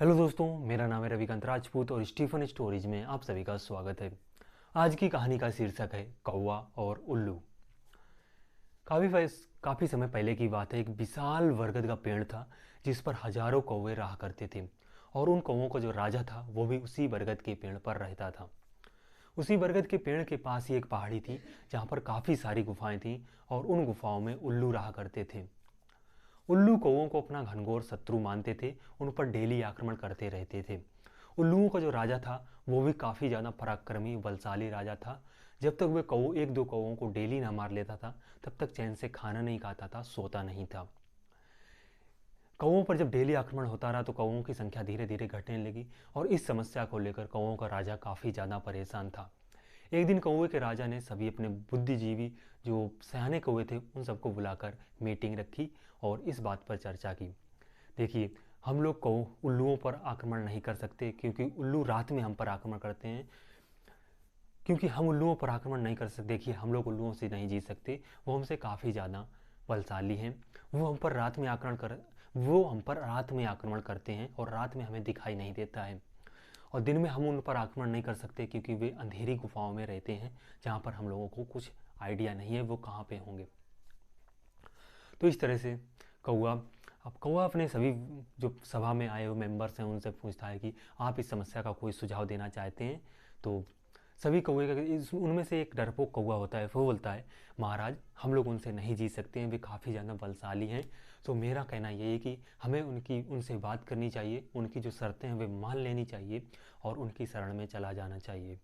Hello दोस्तों, मेरा नाम है रविकांत राजपूत और स्टीफन स्टोरीज में आप सभी का स्वागत है। आज की कहानी का शीर्षक है कौवा और उल्लू। काफ़ी समय पहले की बात है। एक विशाल बरगद का पेड़ था जिस पर हजारों कौवे रहा करते थे। और उन कौवों का जो राजा था वो भी उसी बरगद के पेड़ पर रहता था। उसी बरगद के पेड़ के पास ही एक पहाड़ी थी जहाँ पर काफ़ी सारी गुफाएं थीं और उन गुफाओं में उल्लू रहा करते थे। उल्लू कौवों को अपना घनघोर शत्रु मानते थे, उन पर डेली आक्रमण करते रहते थे। उल्लुओं का जो राजा था वो भी काफ़ी ज़्यादा पराक्रमी बलशाली राजा था। जब तक वे कौ एक दो कौवों को डेली ना मार लेता था तब तक चैन से खाना नहीं खाता था, सोता नहीं था। कौवों पर जब डेली आक्रमण होता रहा तो कौवों की संख्या धीरे धीरे घटने लगी और इस समस्या को लेकर कौवों का राजा काफ़ी ज़्यादा परेशान था। एक दिन कौवे के राजा ने सभी अपने बुद्धिजीवी जो सयाने कौवे थे उन सबको बुलाकर मीटिंग रखी और इस बात पर चर्चा की। देखिए, हम लोग कौ उल्लुओं पर आक्रमण नहीं कर सकते क्योंकि उल्लू रात में हम पर आक्रमण करते हैं। क्योंकि हम उल्लुओं पर आक्रमण नहीं कर सकते, देखिए हम लोग उल्लुओं से नहीं जीत सकते, वो हमसे काफ़ी ज़्यादा बलशाली हैं। वो हम पर रात में आक्रमण करते हैं और रात में हमें दिखाई नहीं देता है। और दिन में हम उन पर आक्रमण नहीं कर सकते क्योंकि वे अंधेरी गुफाओं में रहते हैं जहाँ पर हम लोगों को कुछ आइडिया नहीं है वो कहाँ पे होंगे। तो इस तरह से कौआ अब कौआ अपने सभी जो सभा में आए हुए मेंबर्स हैं उनसे पूछता है कि आप इस समस्या का कोई सुझाव देना चाहते हैं। तो सभी कौए का उनमें से एक डरपोक कौआ होता है, वो बोलता है महाराज हम लोग उनसे नहीं जीत सकते हैं, वे काफ़ी ज़्यादा बलशाली हैं। तो मेरा कहना ये है कि हमें उनसे बात करनी चाहिए, उनकी जो शर्तें हैं वे मान लेनी चाहिए और उनकी शरण में चला जाना चाहिए।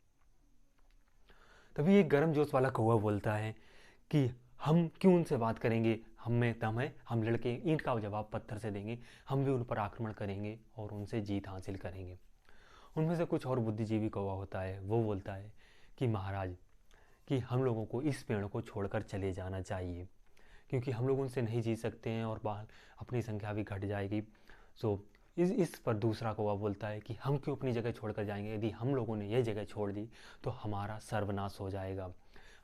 तभी एक गर्मजोश वाला कौवा बोलता है कि हम क्यों उनसे बात करेंगे, हम में दम है, हम लड़के ईंट का जवाब पत्थर से देंगे, हम भी उन पर आक्रमण करेंगे और उनसे जीत हासिल करेंगे। उनमें से कुछ और बुद्धिजीवी कौवा होता है, वो बोलता है कि महाराज कि हम लोगों को इस पेड़ को छोड़कर चले जाना चाहिए क्योंकि हम लोग उनसे नहीं जीत सकते हैं और बाहर अपनी संख्या भी घट जाएगी। सो इस पर दूसरा कौवा बोलता है कि हम क्यों अपनी जगह छोड़कर जाएंगे, यदि हम लोगों ने यह जगह छोड़ दी तो हमारा सर्वनाश हो जाएगा,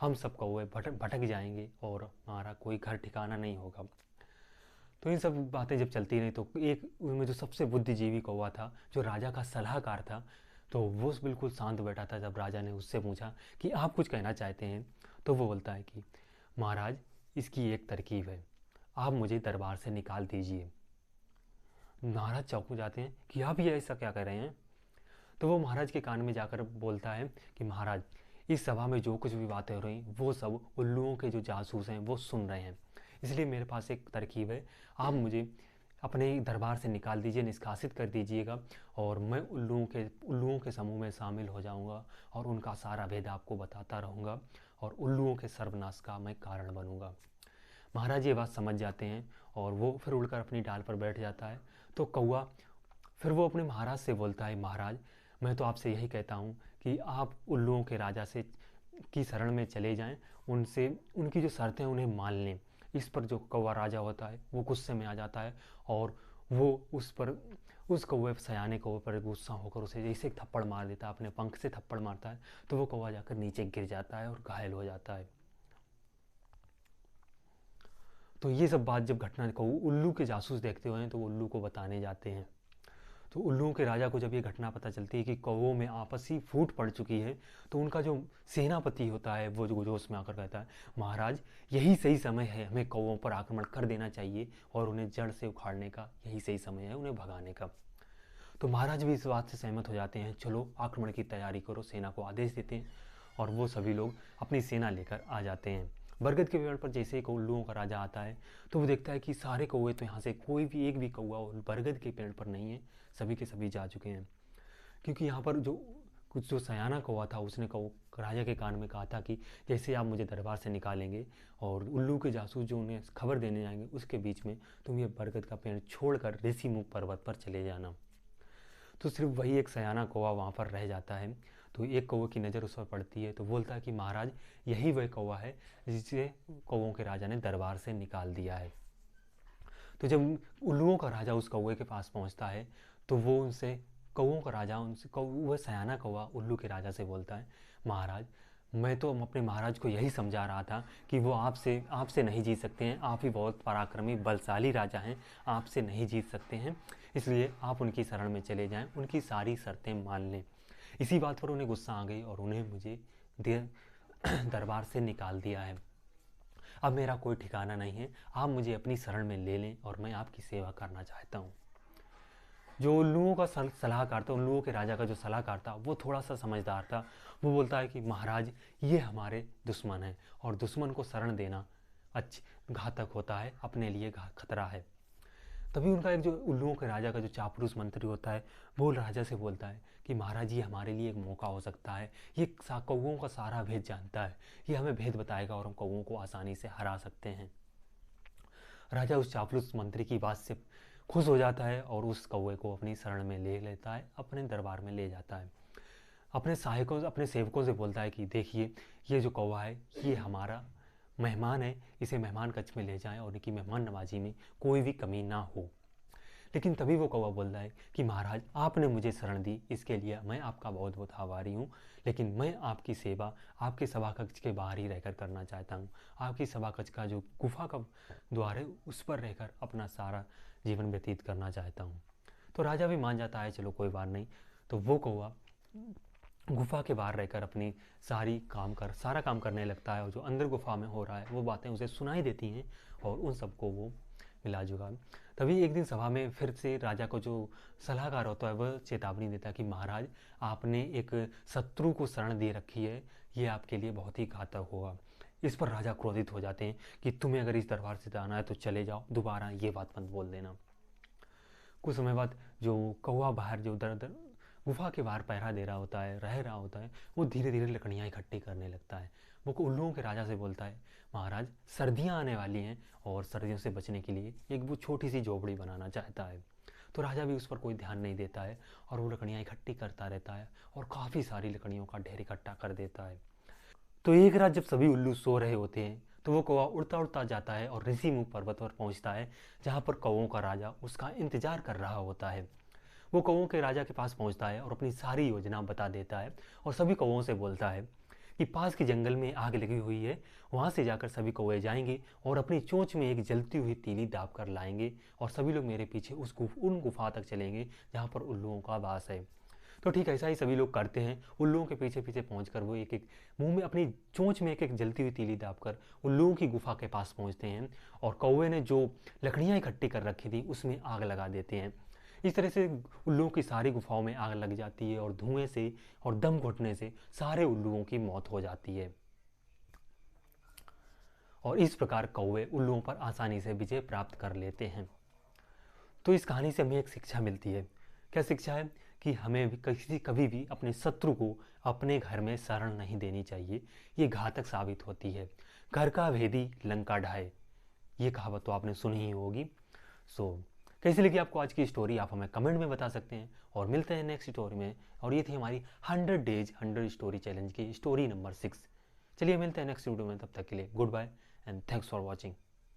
हम सब कौवे भटक जाएंगे और हमारा कोई घर ठिकाना नहीं होगा। तो इन सब बातें जब चलती रही तो एक उनमें जो सबसे बुद्धिजीवी कौवा था, जो राजा का सलाहकार था, तो वो बिल्कुल शांत बैठा था। जब राजा ने उससे पूछा कि आप कुछ कहना चाहते हैं तो वो बोलता है कि महाराज इसकी एक तरकीब है, आप मुझे दरबार से निकाल दीजिए। महाराज चौंक जाते हैं कि आप ये ऐसा क्या कर रहे हैं। तो वो महाराज के कान में जाकर बोलता है कि महाराज इस सभा में जो कुछ भी बातें हो रही वो सब उल्लुओं के जो जासूस हैं वो सुन रहे हैं, इसलिए मेरे पास एक तरकीब है, आप मुझे अपने दरबार से निकाल दीजिए, निष्कासित कर दीजिएगा और मैं उल्लुओं के समूह में शामिल हो जाऊंगा और उनका सारा भेद आपको बताता रहूँगा और उल्लुओं के सर्वनाश का मैं कारण बनूंगा। महाराज ये बात समझ जाते हैं और वो फिर उड़कर अपनी डाल पर बैठ जाता है। तो कौआ फिर वो अपने महाराज से बोलता है महाराज मैं तो आपसे यही कहता हूँ कि आप उल्लुओं के राजा से की शरण में चले जाएं, उनसे उनकी जो शर्तें हैं उन्हें मान लें। इस पर जो कौवा राजा होता है वो गुस्से में आ जाता है और वो उस कौवे सयाने कौवे पर गुस्सा होकर उसे जैसे एक थप्पड़ मार देता है, अपने पंख से थप्पड़ मारता है। तो वो कौवा जाकर नीचे गिर जाता है और घायल हो जाता है। तो ये सब बात जब घटना को उल्लू के जासूस देखते हुए हैं तो वो उल्लू को बताने जाते हैं। तो उल्लुओं के राजा को जब ये घटना पता चलती है कि कौवों में आपसी फूट पड़ चुकी है तो उनका जो सेनापति होता है वो जो जोश में आकर कहता है महाराज यही सही समय है, हमें कौवों पर आक्रमण कर देना चाहिए और उन्हें जड़ से उखाड़ने का यही सही समय है, उन्हें भगाने का। तो महाराज भी इस बात से सहमत हो जाते हैं, चलो आक्रमण की तैयारी करो, सेना को आदेश देते हैं और वो सभी लोग अपनी सेना लेकर आ जाते हैं। बरगद के पेड़ पर जैसे ही उल्लुओं का राजा आता है तो वो देखता है कि सारे कौवे तो यहाँ से कोई भी एक भी कौवा बरगद के पेड़ पर नहीं है, सभी के सभी जा चुके हैं। क्योंकि यहाँ पर जो सयाना कौवा था उसने राजा के कान में कहा था कि जैसे आप मुझे दरबार से निकालेंगे और उल्लू के जासूस जो उन्हें खबर देने जाएंगे उसके बीच में तुम ये बरगद का पेड़ छोड़कर ऋषिमुख पर्वत पर चले जाना। तो सिर्फ वही एक सयाना कौवा वहाँ पर रह जाता है। तो एक कौवे की नज़र उस पर पड़ती है तो बोलता है कि महाराज यही वह कौवा है जिसे कौवों के राजा ने दरबार से निकाल दिया है। तो जब उल्लुओं का राजा उस कौवे के पास पहुँचता है तो वो उनसे कौवों का राजा उनसे वह सयाना कौवा उल्लू के राजा से बोलता है महाराज मैं तो अपने महाराज को यही समझा रहा था कि वो आपसे आपसे नहीं जीत सकते हैं, आप ही बहुत पराक्रमी बलशाली राजा हैं, आपसे नहीं जीत सकते हैं, इसलिए आप उनकी शरण में चले जाएं, उनकी सारी शर्तें मान लें। इसी बात पर उन्हें गुस्सा आ गई और उन्हें मुझे दरबार से निकाल दिया है। अब मेरा कोई ठिकाना नहीं है, आप मुझे अपनी शरण में ले लें और मैं आपकी सेवा करना चाहता हूँ। जो उल्लुओं का सलाहकार था, उल्लुओं के राजा का जो सलाहकार था, वो थोड़ा सा समझदार था। वो बोलता है कि महाराज ये हमारे दुश्मन हैं और दुश्मन को शरण देना घातक होता है, अपने लिए खतरा है। तभी उनका एक जो उल्लुओं के राजा का जो चापलूस मंत्री होता है, वो राजा से बोलता है कि महाराज ये हमारे लिए एक मौका हो सकता है, ये कौओं का सारा भेद जानता है, ये हमें भेद बताएगा और हम कौओं को आसानी से हरा सकते हैं। राजा उस चापलूस मंत्री की बात से खुश हो जाता है और उस कौवे को अपनी शरण में ले लेता है, अपने दरबार में ले जाता है। अपने सहायकों अपने सेवकों से बोलता है कि देखिए ये जो कौवा है ये हमारा मेहमान है, इसे मेहमान कक्ष में ले जाएं और इनकी मेहमान नवाजी में कोई भी कमी ना हो। लेकिन तभी वो कौवा बोलता है कि महाराज आपने मुझे शरण दी, इसके लिए मैं आपका बहुत बहुत आभारी हूँ, लेकिन मैं आपकी सेवा आपके सभा कक्ष के बाहर ही रहकर करना चाहता हूँ। आपकी सभा कक्ष का जो गुफा का द्वार है उस पर रहकर अपना सारा जीवन व्यतीत करना चाहता हूँ। तो राजा भी मान जाता है, चलो कोई बात नहीं। तो वो कौवा गुफा के बाहर रहकर अपनी सारा काम करने लगता है और जो अंदर गुफा में हो रहा है वो बातें उसे सुनाई देती हैं और उन सबको वो मिला जुगा। तभी एक दिन सभा में फिर से राजा को जो सलाहकार होता है वह चेतावनी देता है कि महाराज आपने एक शत्रु को शरण दे रखी है, ये आपके लिए बहुत ही घातक होगा। इस पर राजा क्रोधित हो जाते हैं कि तुम्हें अगर इस दरबार से जाना है तो चले जाओ, दोबारा ये बात मत बोल देना। कुछ समय बाद जो कौवा बाहर जो दर दर गुफा के बाहर पहरा दे रहा होता है, रह रहा होता है, वो धीरे धीरे लकड़ियाँ इकट्ठी करने लगता है। वो उल्लुओं के राजा से बोलता है महाराज सर्दियाँ आने वाली हैं और सर्दियों से बचने के लिए एक वो छोटी सी झोपड़ी बनाना चाहता है। तो राजा भी उस पर कोई ध्यान नहीं देता है और वो लकड़ियाँ इकट्ठी करता रहता है और काफ़ी सारी लकड़ियों का ढेर इकट्ठा कर देता है। तो एक रात जब सभी उल्लू सो रहे होते हैं तो वो कौवा उड़ता उड़ता जाता है और ऋषिमुख पर्वत पर पहुंचता है, जहाँ पर कौवों का राजा उसका इंतजार कर रहा होता है। वो कौवों के राजा के पास पहुंचता है और अपनी सारी योजना बता देता है और सभी कौवों से बोलता है कि पास के जंगल में आग लगी हुई है, वहाँ से जाकर सभी कौवे जाएंगे और अपनी चोंच में एक जलती हुई तीली दाब कर लाएंगे और सभी लोग मेरे पीछे उन गुफा तक चलेंगे जहाँ पर उल्लुओं का वास है। तो ठीक ऐसा ही सभी लोग करते हैं। उल्लुओं के पीछे पीछे पहुंचकर वो एक एक मुंह में अपनी चोंच में एक एक जलती हुई तीली दाबकर उल्लुओं की गुफा के पास पहुंचते हैं और कौवे ने जो लकड़ियाँ इकट्ठी कर रखी थी उसमें आग लगा देते हैं। इस तरह से उल्लुओं की सारी गुफाओं में आग लग जाती है और धुएं से और दम घुटने से सारे उल्लुओं की मौत हो जाती है। और इस प्रकार कौवे उल्लुओं पर आसानी से विजय प्राप्त कर लेते हैं। तो इस कहानी से हमें एक शिक्षा मिलती है। क्या शिक्षा है? कि हमें भी कभी भी अपने शत्रु को अपने घर में शरण नहीं देनी चाहिए, ये घातक साबित होती है। घर का भेदी लंका ढाए, ये कहावत तो आपने सुनी ही होगी। कैसी लगी आपको आज की स्टोरी, आप हमें कमेंट में बता सकते हैं और मिलते हैं नेक्स्ट स्टोरी में। और ये थी हमारी 100 डेज 100 स्टोरी चैलेंज की स्टोरी नंबर 6। चलिए मिलते हैं नेक्स्ट वीडियो में, तब तक के लिए goodbye and thanks for watching.